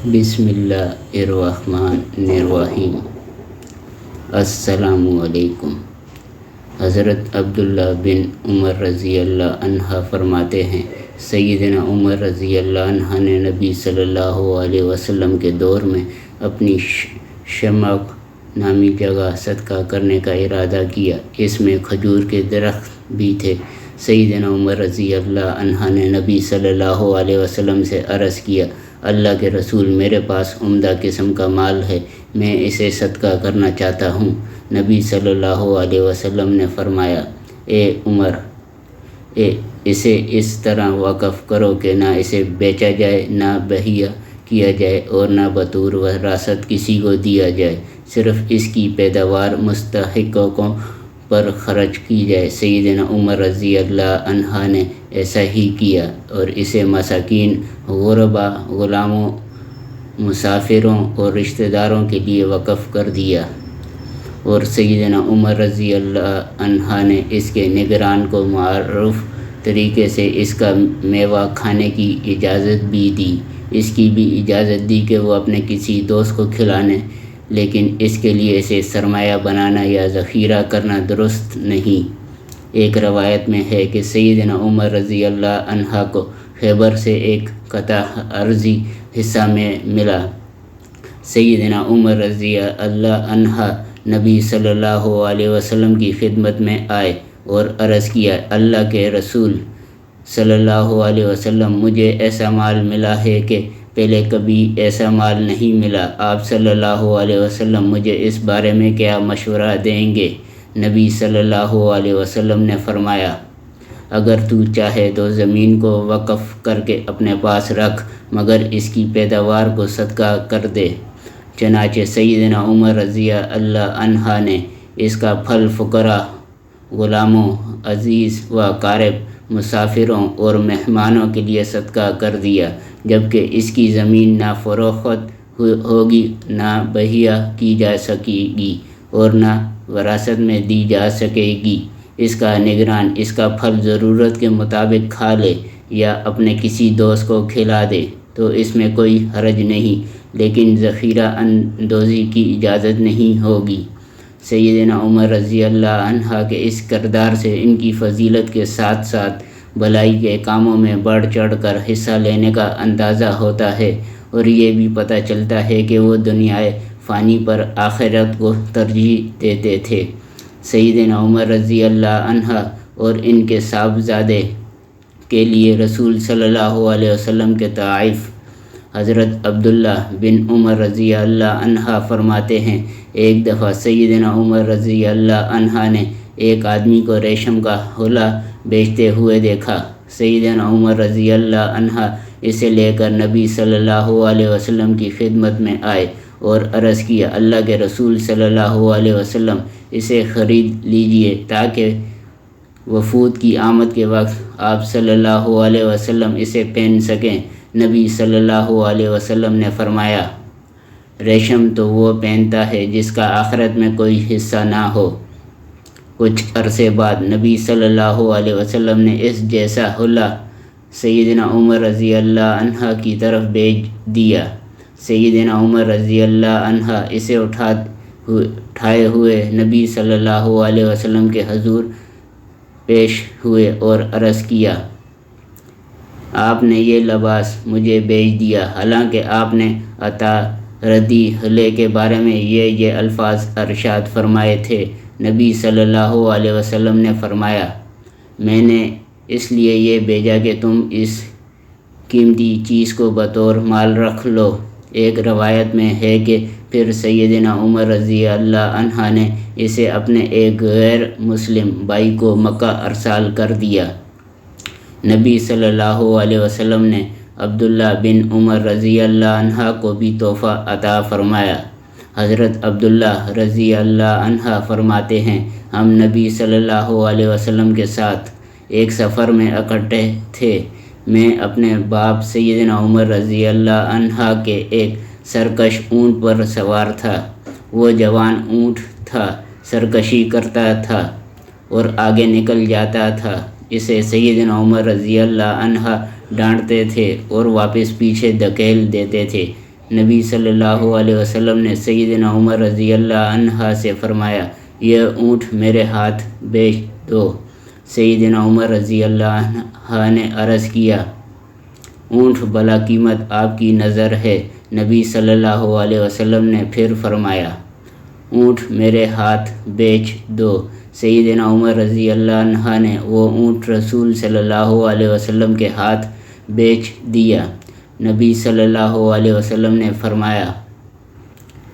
بسم اللہ الرحمن الرحیم۔ السلام علیکم۔ حضرت عبداللہ بن عمر رضی اللہ عنہ فرماتے ہیں، سیدنا عمر رضی اللہ عنہ نے نبی صلی اللہ علیہ وسلم کے دور میں اپنی شمق نامی جگہ صدقہ کرنے کا ارادہ کیا۔ اس میں کھجور کے درخت بھی تھے۔ سیدنا عمر رضی اللہ عنہ نے نبی صلی اللہ علیہ وسلم سے عرض کیا، اللہ کے رسول، میرے پاس عمدہ قسم کا مال ہے، میں اسے صدقہ کرنا چاہتا ہوں۔ نبی صلی اللہ علیہ وسلم نے فرمایا، اے عمر، اسے اس طرح وقف کرو کہ نہ اسے بیچا جائے، نہ بہیہ کیا جائے اور نہ بطور وراثت کسی کو دیا جائے، صرف اس کی پیداوار مستحقوں پر خرچ کی جائے۔ سیدنا عمر رضی اللہ عنہ نے ایسا ہی کیا اور اسے مساکین، غربا، غلاموں، مسافروں اور رشتہ داروں کے لیے وقف کر دیا، اور سیدنا عمر رضی اللہ عنہ نے اس کے نگران کو معروف طریقے سے اس کا میوہ کھانے کی اجازت بھی دی۔ اس کی بھی اجازت دی کہ وہ اپنے کسی دوست کو کھلانے، لیکن اس کے لیے اسے سرمایہ بنانا یا ذخیرہ کرنا درست نہیں۔ ایک روایت میں ہے کہ سیدنا عمر رضی اللہ عنہ کو خیبر سے ایک قطع ارضی حصہ میں ملا۔ سیدنا عمر رضی اللہ عنہ نبی صلی اللہ علیہ وسلم کی خدمت میں آئے اور عرض کیا، اللہ کے رسول صلی اللہ علیہ وسلم، مجھے ایسا مال ملا ہے کہ پہلے کبھی ایسا مال نہیں ملا۔ آپ صلی اللہ علیہ وسلم مجھے اس بارے میں کیا مشورہ دیں گے؟ نبی صلی اللہ علیہ وسلم نے فرمایا، اگر تو چاہے تو زمین کو وقف کر کے اپنے پاس رکھ، مگر اس کی پیداوار کو صدقہ کر دے۔ چنانچہ سیدنا عمر رضی اللہ عنہ نے اس کا پھل فقراء، غلاموں، عزیز و اقارب، مسافروں اور مہمانوں کے لیے صدقہ کر دیا، جبکہ اس کی زمین نہ فروخت ہوگی، نہ بہیہ کی جا سکے گی اور نہ وراثت میں دی جا سکے گی۔ اس کا نگران اس کا پھل ضرورت کے مطابق کھا لے یا اپنے کسی دوست کو کھلا دے تو اس میں کوئی حرج نہیں، لیکن ذخیرہ اندوزی کی اجازت نہیں ہوگی۔ سیدنا عمر رضی اللہ عنہ کے اس کردار سے ان کی فضیلت کے ساتھ ساتھ بھلائی کے کاموں میں بڑھ چڑھ کر حصہ لینے کا اندازہ ہوتا ہے، اور یہ بھی پتہ چلتا ہے کہ وہ دنیائے فانی پر آخرت کو ترجیح دیتے تھے۔ سیدنا عمر رضی اللہ عنہ اور ان کے صاحبزادے کے لیے رسول صلی اللہ علیہ وسلم کے تحائف۔ حضرت عبداللہ بن عمر رضی اللہ عنہ فرماتے ہیں، ایک دفعہ سیدنا عمر رضی اللہ عنہ نے ایک آدمی کو ریشم کا حلہ بیچتے ہوئے دیکھا۔ سیدنا عمر رضی اللہ عنہ اسے لے کر نبی صلی اللہ علیہ وسلم کی خدمت میں آئے اور عرض کیا، اللہ کے رسول صلی اللہ علیہ وسلم، اسے خرید لیجئے تاکہ وفود کی آمد کے وقت آپ صلی اللہ علیہ وسلم اسے پہن سکیں۔ نبی صلی اللہ علیہ وسلم نے فرمایا، ریشم تو وہ پہنتا ہے جس کا آخرت میں کوئی حصہ نہ ہو۔ کچھ عرصے بعد نبی صلی اللہ علیہ وسلم نے اس جیسا حلہ سیدنا عمر رضی اللہ عنہ کی طرف بھیج دیا۔ سیدنا عمر رضی اللہ عنہ اسے اٹھائے ہوئے نبی صلی اللہ علیہ وسلم کے حضور پیش ہوئے اور عرض کیا، آپ نے یہ لباس مجھے بھیج دیا، حالانکہ آپ نے عطا ردی حلے کے بارے میں یہ الفاظ ارشاد فرمائے تھے۔ نبی صلی اللہ علیہ وسلم نے فرمایا، میں نے اس لیے یہ بھیجا کہ تم اس قیمتی چیز کو بطور مال رکھ لو۔ ایک روایت میں ہے کہ پھر سیدنا عمر رضی اللہ عنہ نے اسے اپنے ایک غیر مسلم بھائی کو مکہ ارسال کر دیا۔ نبی صلی اللہ علیہ وسلم نے عبداللہ بن عمر رضی اللہ عنہ کو بھی تحفہ عطا فرمایا۔ حضرت عبداللہ رضی اللہ عنہ فرماتے ہیں، ہم نبی صلی اللہ علیہ وسلم کے ساتھ ایک سفر میں اکٹھے تھے۔ میں اپنے باپ سیدنا عمر رضی اللہ عنہ کے ایک سرکش اونٹ پر سوار تھا۔ وہ جوان اونٹ تھا، سرکشی کرتا تھا اور آگے نکل جاتا تھا۔ اسے سیدنا عمر رضی اللہ عنہ ڈانٹتے تھے اور واپس پیچھے دھکیل دیتے تھے۔ نبی صلی اللہ علیہ وسلم نے سیدنا عمر رضی اللہ عنہ سے فرمایا یہ اونٹ میرے ہاتھ بیچ دو۔ سیدنا عمر رضی اللہ عنہ نے عرض کیا اونٹ بلا قیمت آپ کی نظر ہے۔ نبی صلی اللہ علیہ وسلم نے پھر فرمایا اونٹ میرے ہاتھ بیچ دو۔ سیدنا عمر رضی اللہ عنہ نے وہ اونٹ رسول صلی اللہ علیہ وسلم کے ہاتھ بیچ دیا۔ نبی صلی اللہ علیہ وسلم نے فرمایا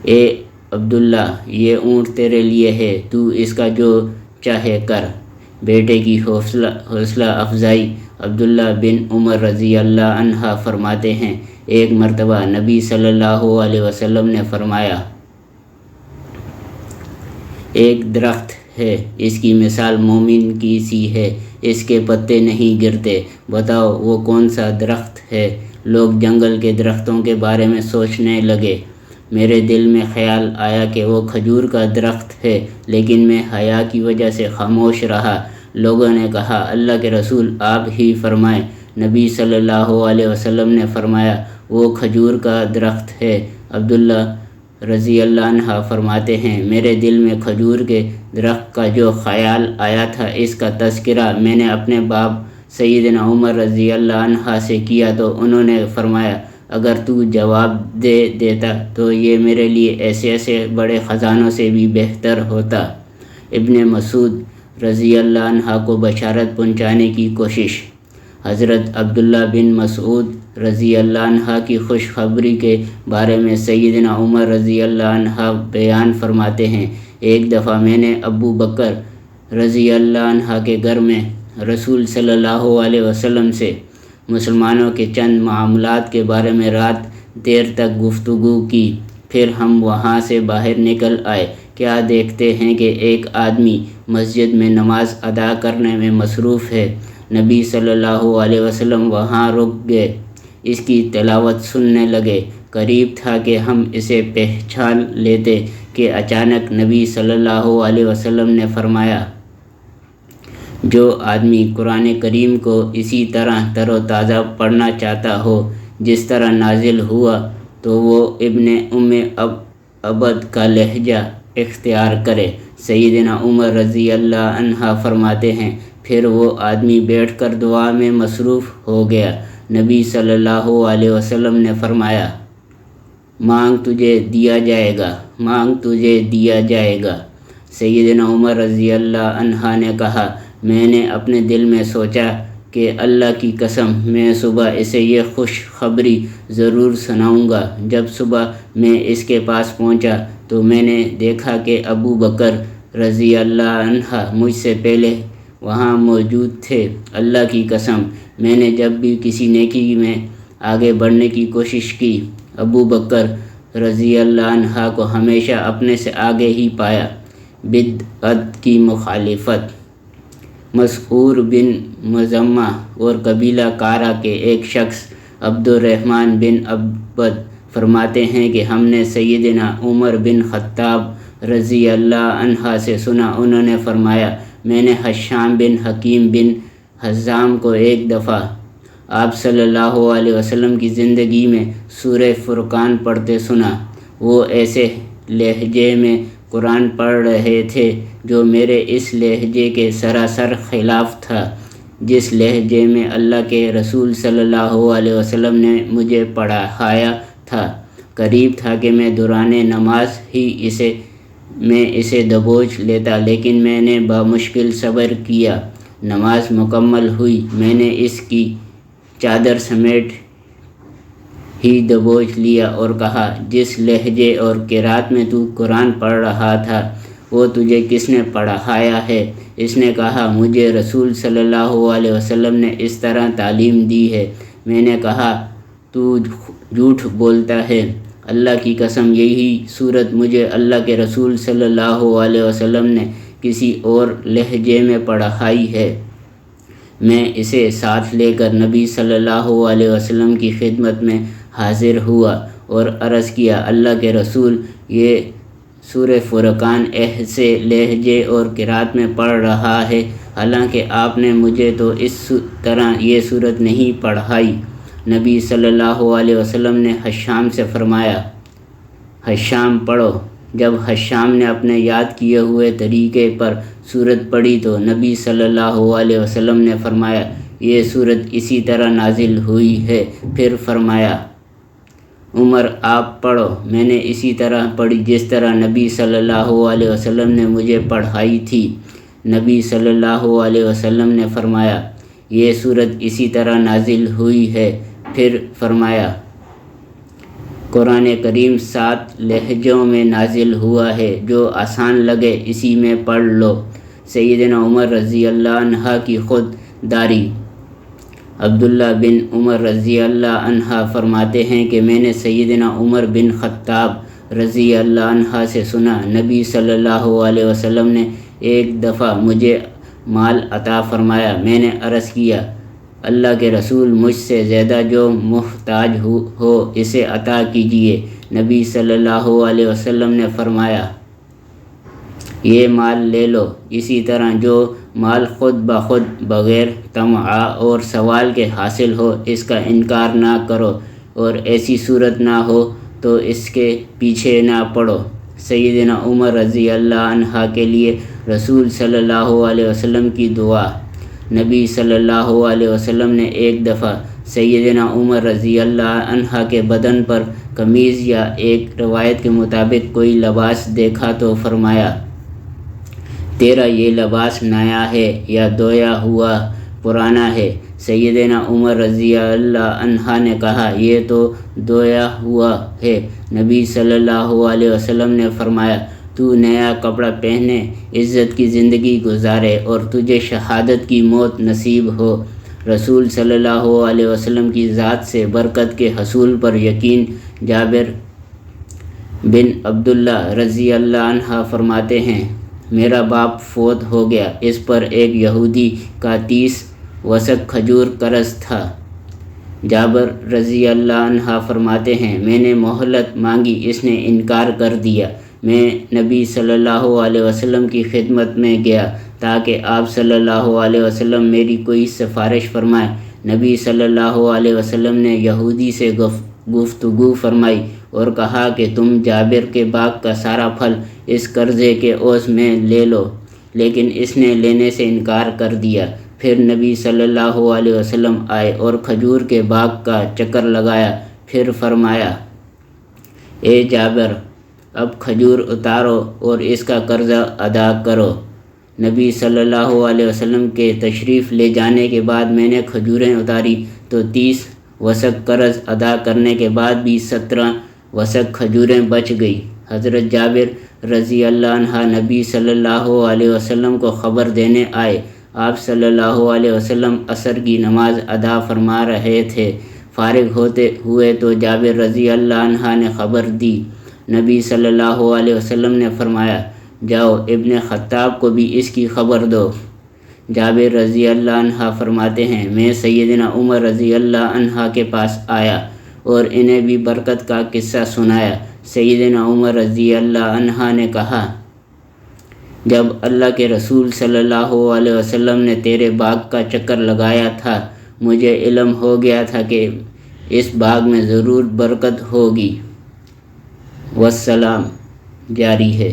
اے عبداللہ یہ اونٹ تیرے لیے ہے، تو اس کا جو چاہے کر۔ بیٹے کی حوصلہ افزائی۔ عبداللہ بن عمر رضی اللہ عنہ فرماتے ہیں ایک مرتبہ نبی صلی اللہ علیہ وسلم نے فرمایا ایک درخت ہے، اس کی مثال مومن کی سی ہے، اس کے پتے نہیں گرتے، بتاؤ وہ کون سا درخت ہے؟ لوگ جنگل کے درختوں کے بارے میں سوچنے لگے۔ میرے دل میں خیال آیا کہ وہ کھجور کا درخت ہے، لیکن میں حیا کی وجہ سے خاموش رہا۔ لوگوں نے کہا اللہ کے رسول آپ ہی فرمائیں۔ نبی صلی اللہ علیہ وسلم نے فرمایا وہ کھجور کا درخت ہے۔ عبداللہ رضی اللہ عنہ فرماتے ہیں میرے دل میں کھجور کے درخت کا جو خیال آیا تھا اس کا تذکرہ میں نے اپنے باپ سیدنا عمر رضی اللہ عنہ سے کیا تو انہوں نے فرمایا اگر تو جواب دے دیتا تو یہ میرے لیے ایسے بڑے خزانوں سے بھی بہتر ہوتا۔ ابن مسعود رضی اللہ عنہ کو بشارت پہنچانے کی کوشش۔ حضرت عبداللہ بن مسعود رضی اللہ عنہ کی خوشخبری کے بارے میں سیدنا عمر رضی اللہ عنہ بیان فرماتے ہیں ایک دفعہ میں نے ابو بکر رضی اللہ عنہ کے گھر میں رسول صلی اللہ علیہ وسلم سے مسلمانوں کے چند معاملات کے بارے میں رات دیر تک گفتگو کی۔ پھر ہم وہاں سے باہر نکل آئے، کیا دیکھتے ہیں کہ ایک آدمی مسجد میں نماز ادا کرنے میں مصروف ہے۔ نبی صلی اللہ علیہ وسلم وہاں رک گئے، اس کی تلاوت سننے لگے۔ قریب تھا کہ ہم اسے پہچان لیتے کہ اچانک نبی صلی اللہ علیہ وسلم نے فرمایا جو آدمی قرآن کریم کو اسی طرح تر و تازہ پڑھنا چاہتا ہو جس طرح نازل ہوا تو وہ ابن عبد کا لہجہ اختیار کرے۔ سیدنا عمر رضی اللہ عنہ فرماتے ہیں پھر وہ آدمی بیٹھ کر دعا میں مصروف ہو گیا۔ نبی صلی اللہ علیہ وسلم نے فرمایا مانگ تجھے دیا جائے گا، مانگ تجھے دیا جائے گا۔ سیدنا عمر رضی اللہ عنہ نے کہا میں نے اپنے دل میں سوچا کہ اللہ کی قسم میں صبح اسے یہ خوشخبری ضرور سناؤں گا۔ جب صبح میں اس کے پاس پہنچا تو میں نے دیکھا کہ ابو بکر رضی اللہ عنہ مجھ سے پہلے وہاں موجود تھے۔ اللہ کی قسم میں نے جب بھی کسی نیکی میں آگے بڑھنے کی کوشش کی ابو بکر رضی اللہ عنہ کو ہمیشہ اپنے سے آگے ہی پایا۔ بدعت کی مخالفت۔ مسعور بن مزمہ اور قبیلہ کارا کے ایک شخص عبد الرحمن بن عبد فرماتے ہیں کہ ہم نے سیدنا عمر بن خطاب رضی اللہ عنہ سے سنا، انہوں نے فرمایا میں نے حشام بن حکیم بن حزام کو ایک دفعہ آپ صلی اللہ علیہ وسلم کی زندگی میں سورہ فرقان پڑھتے سنا۔ وہ ایسے لہجے میں قرآن پڑھ رہے تھے جو میرے اس لہجے کے سراسر خلاف تھا جس لہجے میں اللہ کے رسول صلی اللہ علیہ وسلم نے مجھے پڑھایا تھا۔ قریب تھا کہ میں دوران نماز ہی اسے دبوچ لیتا، لیکن میں نے بامشکل صبر کیا۔ نماز مکمل ہوئی، میں نے اس کی چادر سمیٹ ہی دبوچ لیا اور کہا جس لہجے اور قرات میں تو قرآن پڑھ رہا تھا وہ تجھے کس نے پڑھایا ہے؟ اس نے کہا مجھے رسول صلی اللہ علیہ وسلم نے اس طرح تعلیم دی ہے۔ میں نے کہا تو جھوٹ بولتا ہے، اللہ کی قسم یہی صورت مجھے اللہ کے رسول صلی اللہ علیہ وسلم نے کسی اور لہجے میں پڑھائی ہے۔ میں اسے ساتھ لے کر نبی صلی اللہ علیہ وسلم کی خدمت میں حاضر ہوا اور عرض کیا اللہ کے رسول یہ سورہ فرقان ایسے لہجے اور قرات میں پڑھ رہا ہے، حالانکہ آپ نے مجھے تو اس طرح یہ صورت نہیں پڑھائی۔ نبی صلی اللہ علیہ وسلم نے حشام سے فرمایا حشام پڑھو۔ جب حشام نے اپنے یاد کیے ہوئے طریقے پر سورت پڑھی تو نبی صلی اللہ علیہ وسلم نے فرمایا یہ سورت اسی طرح نازل ہوئی ہے۔ پھر فرمایا عمر آپ پڑھو۔ میں نے اسی طرح پڑھی جس طرح نبی صلی اللہ علیہ وسلم نے مجھے پڑھائی تھی۔ نبی صلی اللہ علیہ وسلم نے فرمایا یہ سورت اسی طرح نازل ہوئی ہے۔ پھر فرمایا قرآن کریم 7 لہجوں میں نازل ہوا ہے، جو آسان لگے اسی میں پڑھ لو۔ سیدنا عمر رضی اللہ عنہ کی خود داری۔ عبداللہ بن عمر رضی اللہ عنہ فرماتے ہیں کہ میں نے سیدنا عمر بن خطاب رضی اللہ عنہ سے سنا، نبی صلی اللہ علیہ وسلم نے ایک دفعہ مجھے مال عطا فرمایا۔ میں نے عرض کیا اللہ کے رسول، مجھ سے زیادہ جو محتاج ہو اسے عطا کیجیے۔ نبی صلی اللہ علیہ وسلم نے فرمایا یہ مال لے لو۔ اسی طرح جو مال خود بخود بغیر طمع اور سوال کے حاصل ہو اس کا انکار نہ کرو، اور ایسی صورت نہ ہو تو اس کے پیچھے نہ پڑو۔ سیدنا عمر رضی اللہ عنہ کے لیے رسول صلی اللہ علیہ وسلم کی دعا۔ نبی صلی اللہ علیہ وسلم نے ایک دفعہ سیدنا عمر رضی اللہ عنہ کے بدن پر قمیض یا ایک روایت کے مطابق کوئی لباس دیکھا تو فرمایا تیرا یہ لباس نیا ہے یا دھویا ہوا پرانا ہے؟ سیدنا عمر رضی اللہ عنہ نے کہا یہ تو دھویا ہوا ہے۔ نبی صلی اللہ علیہ وسلم نے فرمایا تو نیا کپڑا پہنے، عزت کی زندگی گزارے اور تجھے شہادت کی موت نصیب ہو۔ رسول صلی اللہ علیہ وسلم کی ذات سے برکت کے حصول پر یقین۔ جابر بن عبداللہ رضی اللہ عنہ فرماتے ہیں میرا باپ فوت ہو گیا، اس پر ایک یہودی کا 30 وسق کھجور قرض تھا۔ جابر رضی اللہ عنہ فرماتے ہیں میں نے مہلت مانگی، اس نے انکار کر دیا۔ میں نبی صلی اللہ علیہ وسلم کی خدمت میں گیا تاکہ آپ صلی اللہ علیہ وسلم میری کوئی سفارش فرمائیں۔ نبی صلی اللہ علیہ وسلم نے یہودی سے گفتگو فرمائی اور کہا کہ تم جابر کے باغ کا سارا پھل اس قرضے کے عوض میں لے لو، لیکن اس نے لینے سے انکار کر دیا۔ پھر نبی صلی اللہ علیہ وسلم آئے اور کھجور کے باغ کا چکر لگایا، پھر فرمایا اے جابر اب کھجور اتارو اور اس کا قرضہ ادا کرو۔ نبی صلی اللہ علیہ وسلم کے تشریف لے جانے کے بعد میں نے کھجوریں اتاری تو 30 وسق قرض ادا کرنے کے بعد بھی 17 وسق کھجوریں بچ گئی۔ حضرت جابر رضی اللہ عنہ نبی صلی اللہ علیہ وسلم کو خبر دینے آئے۔ آپ صلی اللہ علیہ وسلم عصر کی نماز ادا فرما رہے تھے۔ فارغ ہوتے ہوئے تو جابر رضی اللہ عنہ نے خبر دی۔ نبی صلی اللہ علیہ وسلم نے فرمایا جاؤ ابن خطاب کو بھی اس کی خبر دو۔ جابر رضی اللہ عنہ فرماتے ہیں میں سیدنا عمر رضی اللہ عنہ کے پاس آیا اور انہیں بھی برکت کا قصہ سنایا۔ سیدنا عمر رضی اللہ عنہ نے کہا جب اللہ کے رسول صلی اللہ علیہ وسلم نے تیرے باغ کا چکر لگایا تھا مجھے علم ہو گیا تھا کہ اس باغ میں ضرور برکت ہوگی۔ والسلام جاری ہے۔